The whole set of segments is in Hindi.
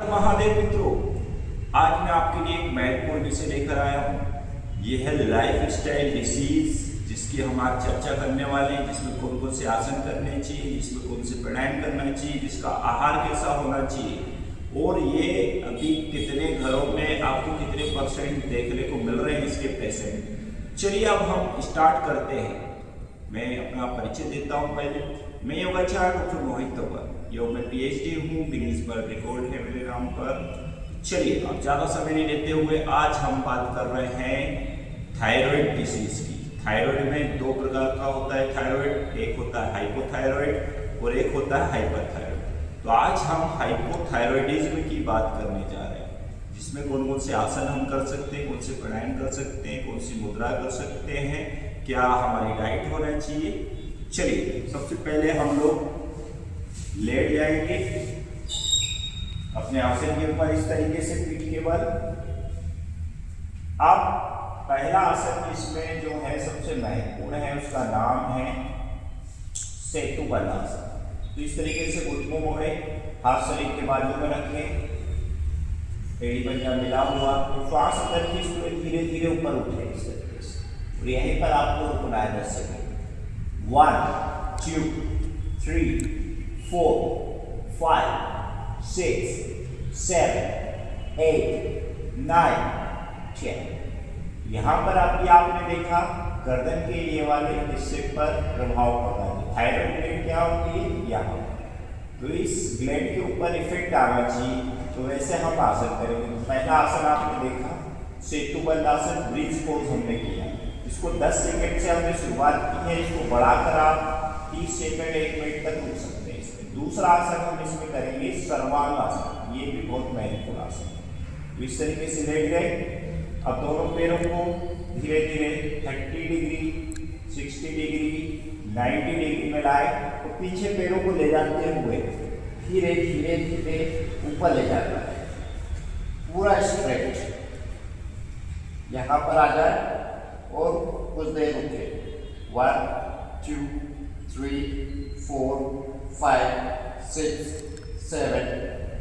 महादेव मित्रों, आज मैं आपके लिए एक महत्वपूर्ण विषय लेकर आया हूँ। ये है लाइफ स्टाइल डिसीज, जिसकी हम आज चर्चा करने वाले हैं। जिसमें कौन कौन से आसन करने चाहिए, जिसमें कौन से प्राणायाम करना चाहिए, जिसका आहार कैसा होना चाहिए, और ये अभी कितने घरों में आपको कितने परसेंट देखने को मिल रहे हैं इसके पेशेंट। चलिए अब हम स्टार्ट करते हैं। मैं अपना परिचय देता हूँ। पहले मैं योगाचार्य डॉक्टर मोहित तंवर, योग में PhD हूँ, गिनीज वर्ल्ड रिकॉर्ड है मेरे नाम पर। चलिए अब ज़्यादा समय नहीं लेते हुए आज हम बात कर रहे हैं थायराइड डिसीज की। थायराइड में दो प्रकार का होता है थायराइड, एक होता है हाइपोथायराइड और एक होता है हाइपरथायराइड। तो आज हम हाइपोथायराइडिज्म की बात करने जा रहे हैं, जिसमें कौन कौन से आसन हम कर सकते हैं, कौन से प्राणायाम कर सकते हैं, कौन सी मुद्रा कर सकते हैं, क्या हमारी डाइट होना चाहिए। चलिए सबसे पहले हम लोग लेट जाएंगे अपने आसन के ऊपर इस तरीके से, पीठ के बल। अब पहला आसन इसमें जो है सबसे महत्वपूर्ण है, उसका नाम है सेतु बल आसन। तो इस तरीके से घुटनों मोड़े, हाथ शरीर के बाजू में रखें, एड़ी पंजा मिला हुआ, श्वास अंदर खींचते धीरे धीरे ऊपर उठे इस तरीके से। और यहीं पर आपको रुकना है 10 सेकेंड। 1 2 3 4 5 6 7 8 9 10। यहाँ पर आपने देखा गर्दन के ये वाले हिस्से पर प्रभाव पड़ रहा है। थायराइड ग्लैंड क्या होती है यहाँ, तो इस ग्लैंड के ऊपर इफेक्ट आना चाहिए। तो वैसे हम आसन करेंगे। पहला आसन आपने देखा सेतु बल आसन, ब्रिज पोज हमने किया। इसको 10 सेकंड से हमने शुरुआत की है, इसको बढ़ाकर आप 30 सेकंड 1 मिनट तक रुक सकते हैं इसमें। दूसरा आसन हम इसमें करेंगे सर्वांग आसन, ये भी बहुत महत्वपूर्ण आसन है। तो इस तरीके से लेट गए। अब दोनों पैरों को धीरे धीरे 30 डिग्री 60 डिग्री 90 डिग्री में लाए, तो पीछे पैरों को ले जाते हुए धीरे धीरे धीरे ऊपर ले जाता है, पूरा स्ट्रेच। यहाँ पर आ जाए और कुछ देर रुके। 1 2 3 4 5 6 7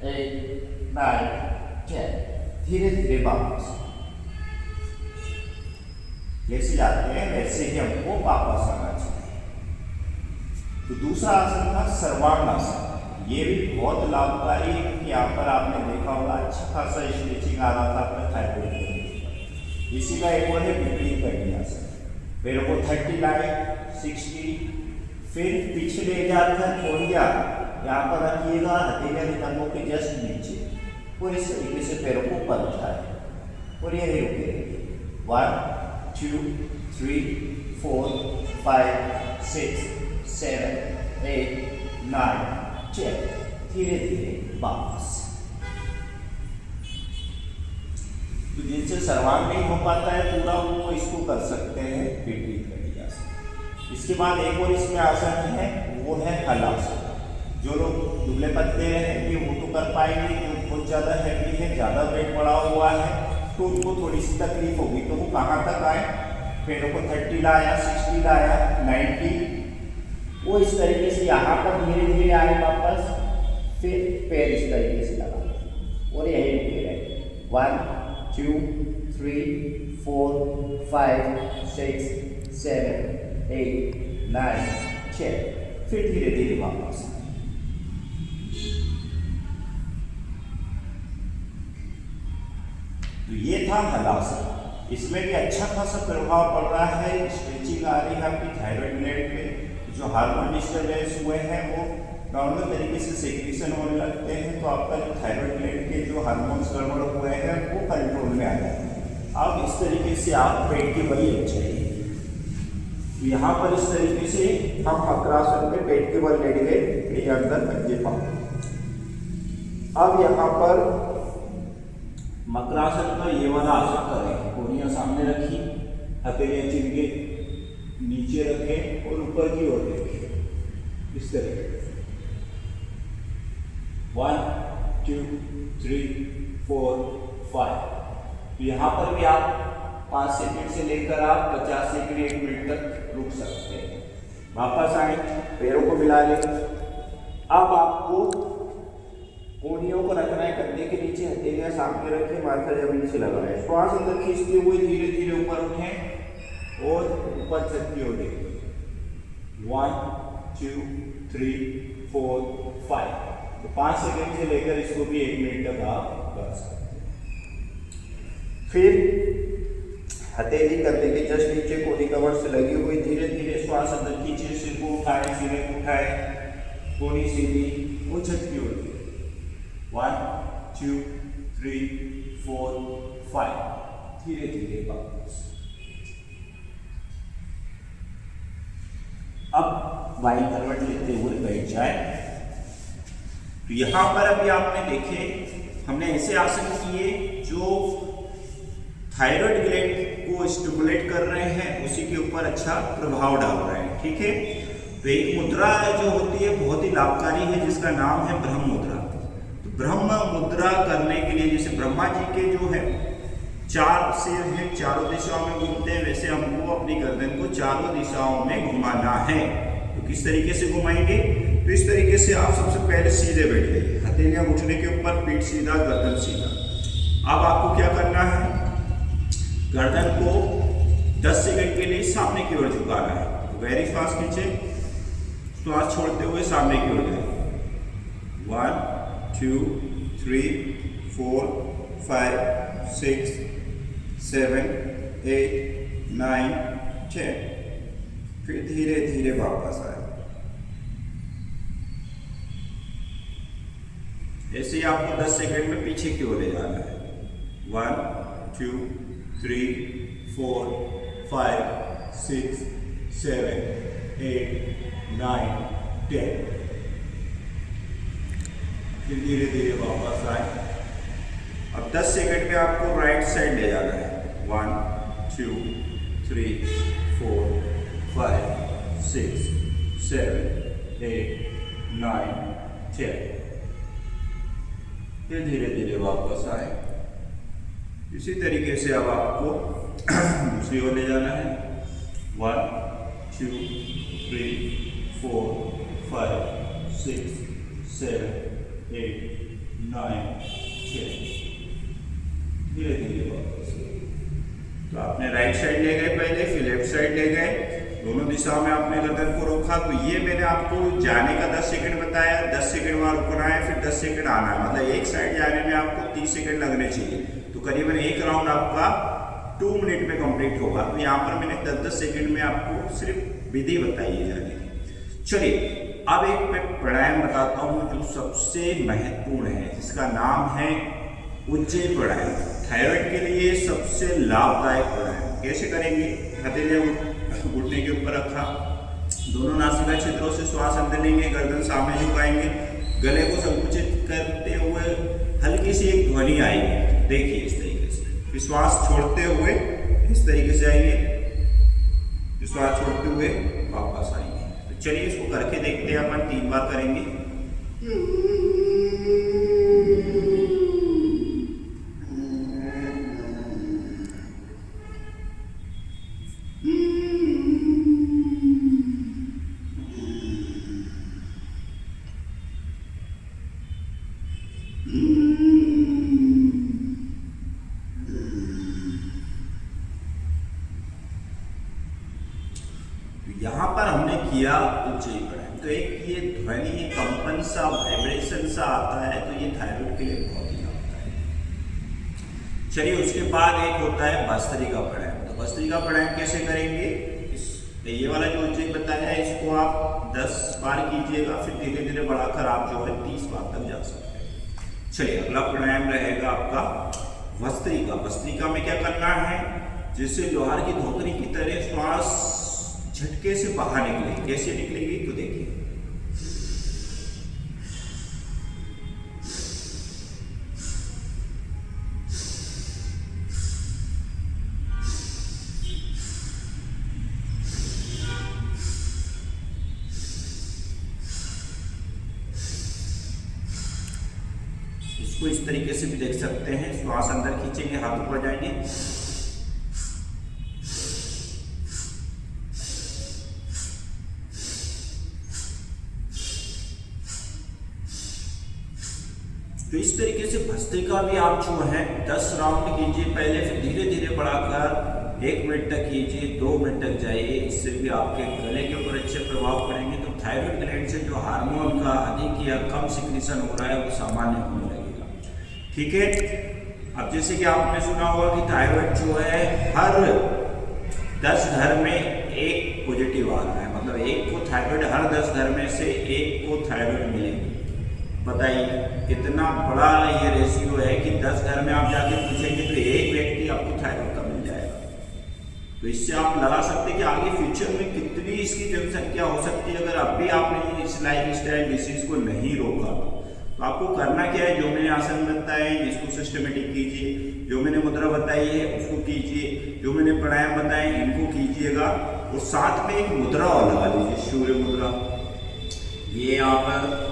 8 9 10। धीरे धीरे वापस, जैसे जाते हैं वैसे ही हमको वापस आना चाहिए। तो दूसरा आसन था सर्वांग आसन। ये भी बहुत लाभकारी है, क्योंकि यहाँ पर आपने देखा होगा अच्छा खासा स्ट्रेचिंग आ रहा था अपने थायराइड में। इसी का एक और है विपरीत करनी आसन। पैरों को 30 लाए, 60, फिर पीछे ले जाकर खोलिया यहाँ पर रखिएगा, हथेलियां नितंबों के जस्ट नीचे, और इस तरीके से पैरों को ऊपर उठाए और यही रुके रहिए। 1 2 3 4 5 6 7 8 9 10। धीरे धीरे वापस। तो जिनसे सर्वांग नहीं हो पाता है पूरा, वो इसको कर सकते हैं विपरीत करनी आसन। इसके बाद एक और इसमें आसन है, वो है हल आसन। जो लोग दुबले पतले रहेंगे वो तो कर पाएंगे, जो बहुत ज़्यादा हैवी है, ज़्यादा वेट बढ़ा हुआ है, तो उनको थोड़ी सी तकलीफ होगी। तो वो कहाँ तक आए, पैरों को 30 लाया, 60 लाया, 90, वो इस तरीके से यहाँ पर धीरे धीरे आए वापस, फिर पैर इस तरीके से लगा और यही रुके रहे। 1 2 3 4 5 6 7 8 9 10। फिर धीरे धीरे वापस। तो ये था हलासन। इसमें भी अच्छा खासा प्रभाव पड़ रहा है, स्ट्रेचिंग आ रही है आपकी थायराइड ग्लैंड में। जो हार्मोन डिस्टर्बेंस हुए हैं वो नॉर्मल तरीके से सेक्रेशन होने लगते हैं, तो आपका जो थायराइड ग्लैंड के जो हार्मोन्स गड़बड़ हुए हैं वो कंट्रोल में आ जाते हैं। अब इस तरीके से आप पेट के बल लेट जाइए। तो यहाँ पर इस तरीके से हम मकरासन में पेट के बल लेट गए, पेट अंदर पंजे पाओ। अब यहाँ पर मकरासन का ये वाला आसन करें। कोहनियाँ सामने रखी, हथेलियाँ चिपके नीचे रखें और ऊपर की ओर देखें इस तरीके से। 1 2 3 4 5। तो यहाँ पर भी आप 5 सेकंड से लेकर आप 50 सेकंड 1 मिनट तक रुक सकते हैं। वापस आए, पैरों को मिला लें। अब आपको कोहनियों को ऊपर रखना है, कंधे के नीचे हथेलियां सामने रखें, माथा जमीन से लगाएं। श्वास अंदर खींचते हुए धीरे धीरे ऊपर उठें और ऊपर छत की ओर देखें। 1 2 3 4 5। तो 5 सेकंड से लेकर इसको भी 1 मिनट तक आप कर सकते हैं। फिर हथेली कंधे के जस्ट नीचे कोहनी कमर से लगी हुई, धीरे धीरे श्वास अंदर खींचे, सिर को उठाए, सीने को उठाए, कोहनी सीधी और छत की ओर 1 2 3 4 5। धीरे धीरे वापस। अब वाई करवट लेते हुए बैठ जाए। तो यहां पर अभी आपने देखे हमने ऐसे आसन किए जो थायराइड ग्लैंड को स्टिमुलेट कर रहे हैं, उसी के ऊपर अच्छा प्रभाव डाल रहे हैं। ठीक है, तो एक मुद्रा जो होती है बहुत ही लाभकारी है, जिसका नाम है ब्रह्म मुद्रा। तो ब्रह्म मुद्रा करने के लिए जैसे ब्रह्मा जी के जो है 4 सिर हैं, चारों दिशाओं में घूमते हैं, वैसे हमको अपनी गर्दन को चारों दिशाओं में घुमाना है। तो किस तरीके से घुमाएंगे? तो इस तरीके से आप सबसे पहले सीधे बैठ गए, हथेलियां घुटने के ऊपर, पीठ सीधा, गर्दन सीधा। अब आपको क्या करना है? गर्दन को 10 सेकंड के लिए सामने की ओर झुकाना है। तो गहरी श्वास खींचे, श्वास छोड़ते हुए सामने की ओर जाए। 1 2 3 4 5 6 7 8 9 10। फिर धीरे धीरे वापस आए। ऐसे ही आपको 10 सेकंड में पीछे की ओर ले जाना है। 1 2 3 4 5 6 7 8 9 10। फिर धीरे धीरे वापस आए। अब 10 सेकंड में आपको राइट साइड ले जाना है। 1 2 3 4 5 6 7 8 9 10। फिर धीरे धीरे वापस आए। इसी तरीके से अब आपको दूसरी ओर ले जाना है। 1 2 3 4 5 6 7 8 9 10। धीरे धीरे वापस। तो आपने राइट साइड ले गए पहले, फिर लेफ्ट साइड ले गए, दोनों दिशाओं में आपने गर्दन को रोका। तो ये मैंने आपको जाने का 10 सेकंड बताया, 10 सेकंड वहां रुकना है, फिर 10 सेकंड आना है। मतलब एक साइड जाने में आपको 30 सेकंड लगने चाहिए। तो करीबन एक राउंड आपका 2 मिनट में कंप्लीट होगा। तो यहाँ पर मैंने 10-10 सेकंड में आपको सिर्फ विधि बताई है जाने की। चलिए अब एक मैं प्राणायाम बताता हूँ जो सबसे महत्वपूर्ण है, जिसका नाम है उज्जयी प्राणायाम। थायराइड के लिए सबसे लाभदायक प्राणायाम। कैसे करेंगे? हथेलियां घुटने के ऊपर रखा, दोनों नासिका छिद्रों से श्वास अंदर लेंगे, गर्दन सामने झुकाएंगे, गले को संकुचित करते हुए हल्की सी एक ध्वनि आएगी। देखिए इस तरीके से। फिर श्वास छोड़ते हुए इस तरीके से आएंगे, श्वास छोड़ते हुए वापस आएंगे। तो चलिए इसको करके देखते हैं। अपन 3 बार करेंगे। यहाँ पर हमने किया उज्जयी प्राणायाम। तो एक ये ध्वनि, कंपन सा, वाइब्रेशन सा आता है, तो ये थायराइड के लिए बहुत ही लाभदायक है। चलिए उसके बाद एक होता है भस्त्रिका प्राणायाम। तो भस्त्रिका प्राणायाम कैसे करेंगे? ये वाला जो उज्जयी बताया है इसको आप 10 बार कीजिएगा, फिर धीरे धीरे बढ़ाकर आप जो है 30 बार तक जा सकते हैं। चलिए अगला प्राणायाम रहेगा आपका भस्त्रिका। भस्त्रिका में क्या करना है? जैसे लोहार की धोतरी की तरह श्वास झटके से बाहर निकलेगी। कैसे निकलेगी? तो देखिए, इसको इस तरीके से भी देख सकते हैं। श्वास अंदर खींचेंगे, हाथ ऊपर जाएंगे, तो इस तरीके से भस्त्रिका भी आप जो है 10 राउंड कीजिए पहले, फिर धीरे धीरे बढ़ाकर 1 मिनट तक कीजिए, 2 मिनट तक जाइए। इससे भी आपके गले के ऊपर अच्छे प्रभाव पड़ेंगे। तो थायराइड ग्लैंड से जो हार्मोन का अधिक या कम सिक्रीशन हो रहा है वो सामान्य होने लगेगा। ठीक है। अब जैसे कि आपने सुना होगा कि थायराइड जो है हर 10 घर में एक पॉजिटिव आ रहा है, मतलब एक को थायराइड, हर 10 घर में से एक को थायराइड मिलेगी। बताइए कितना बड़ा ये रेशियो है कि 10 घर में आप जाके पूछेंगे तो एक व्यक्ति आपको थायराइड का मिल जाएगा। तो इससे आप लगा सकते हैं कि आगे फ्यूचर में कितनी इसकी जनसंख्या हो सकती है। अगर अब भी आपने इस लाइफ स्टाइल डिसीज को नहीं रोका तो आपको करना क्या है, जो मैंने आसन बताए इसको सिस्टमेटिक कीजिए, जो मैंने मुद्रा बताई है उसको कीजिए, जो मैंने प्राणायाम बताए इनको कीजिएगा, और साथ में एक मुद्रा और लगा लीजिए, सूर्य मुद्रा। ये यहाँ पर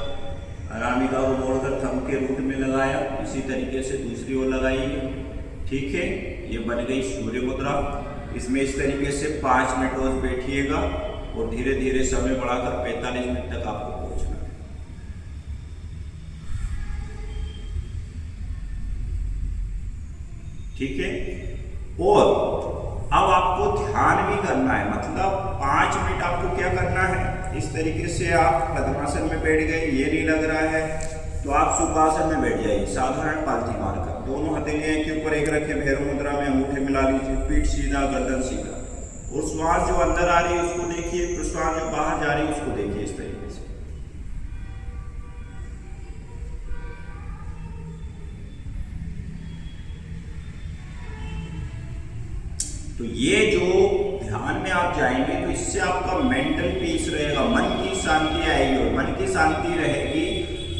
अनामिका को मोड़कर थंब के रूट में लगाया, इसी तरीके से दूसरी ओर लगाइए। ठीक है, ये बन गई सूर्य मुद्रा। इसमें इस तरीके से 5 मिनट रोज बैठिएगा और धीरे धीरे समय बढ़ाकर 45 मिनट तक आपको पहुंचना है। ठीक है। और अब आपको ध्यान भी करना है, मतलब 5 मिनट आपको क्या करना है, इस तरीके से आप पद्मासन में बैठ गए, ये नहीं लग रहा है तो आप सुखासन में बैठ जाइए, साधारण पालथी मारकर। दोनों हथेलियां के ऊपर एक रखे, भैरव मुद्रा में अंगूठे मिला लीजिए, पीठ सीधा, गर्दन सीधा, और श्वास जो अंदर आ रही है उसको देखिए, प्रश्वास जो बाहर जा रही है उसको देखिए, इस तरीके से। तो ये जो ध्यान में आप जाएंगे तो इससे आपका मेंटल पीस रहेगा, मन की शांति आएगी, और मन की शांति रहेगी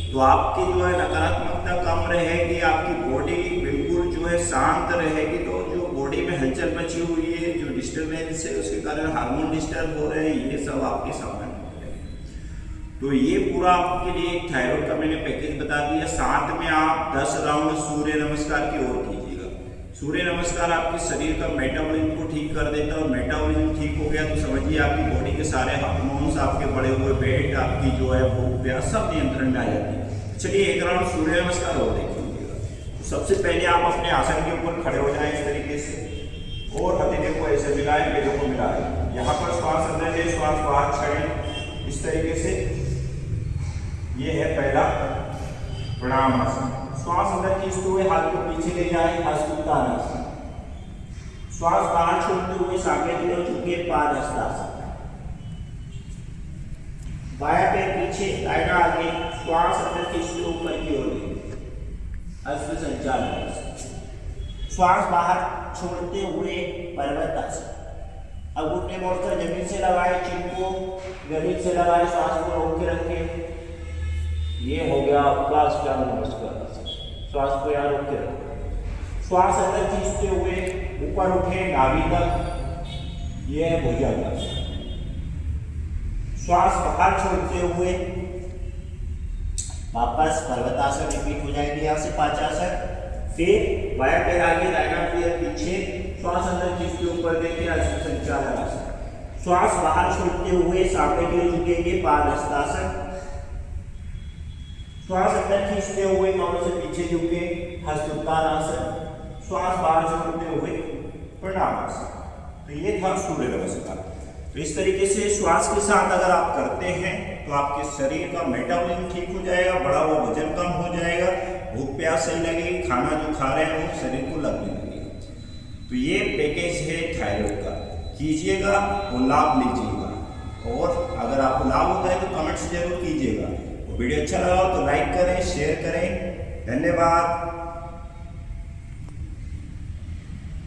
तो आपकी जो है नकारात्मकता कम रहेगी, आपकी बॉडी बिल्कुल जो है शांत रहेगी। तो जो बॉडी में हलचल मची हुई है, जो डिस्टर्बेंस है, उसके कारण हार्मोन डिस्टर्ब हो रहे हैं, ये सब आपके सामने हो रहे हैं। तो ये पूरा आपके लिए एक थायराइड का मैंने पैकेज बता दिया। साथ में आप 10 राउंड सूर्य नमस्कार की ओर कीजिएगा। सूर्य नमस्कार आपके शरीर का मेटाबॉलिज्म को ठीक कर देता है, और मेटाबॉलिज्म ठीक हो गया तो समझिए आपकी बॉडी के सारे हार्मोन्स, आपके बढ़े हुए वेट, आपकी जो है भूख प्यास सब नियंत्रण में आ जाती है। चलिए एक राउंड सूर्य नमस्कार और देखिएगा। तो सबसे पहले आप अपने आसन के ऊपर खड़े हो जाएं इस तरीके से, और हथेलियों को ऐसे मिलाएं, पेड़ों को मिलाएं। यहाँ पर श्वास अंदर ले, श्वास बाहर छोड़ें, इस तरीके से। ये है पहला प्रणाम आसन। श्वास अंदर खींचते हुए हाथ को पीछे ले जाए, हस्तोत्तानासन। श्वास बाहर छोड़ते हुए सामने की ओर झुके, पादहस्तासन। बायां पैर पीछे, दाहिना आगे, श्वास अंदर खींचते ऊपर की ओर ले, हस्त संचालन। श्वास बाहर छोड़ते हुए पर्वतासन। अब घुटने मोड़कर जमीन से लगाए, चिन को जमीन से लगाए, श्वास को रोक के रखें। ये हो गया आपका अष्टांग नमस्कार। श्वास को यहाँ रोक के रखें। श्वास अंदर खींचते हुए ऊपर उठे नाभि तक, ये है भुजंगासन। श्वास बाहर छोड़ते हुए वापस पर्वतासन रिपीट हो जाएगी, यहाँ से पांचासन। फिर बायां पैर आगे, दाहिना पैर पीछे, श्वास अंदर खींचते ऊपर देखिए, हस्त संचालन आसन। श्वास बाहर छोड़ते हुए सामने की ओर झुकेंगे, पादहस्तासन। श्वास अंदर खींचते हुए पांव से पीछे झुके, हस्तोत्तानासन। श्वास बाहर छोड़ते हुए प्रणामासन। तो ये था सूर्य नमस्कार। तो इस तरीके से श्वास के साथ अगर आप करते हैं तो आपके शरीर का मेटाबॉलिज्म ठीक हो जाएगा, बढ़ा हुआ वजन कम हो जाएगा, भूख प्यास सही लगेगी, खाना जो खा रहे हैं वो शरीर को लगने लगेगा। तो ये पैकेज है थायराइड का, कीजिएगा और लाभ लीजिएगा। और अगर आपको लाभ होता है तो कमेंट्स जरूर कीजिएगा। वीडियो अच्छा लगा हो तो लाइक करें, शेयर करें। धन्यवाद।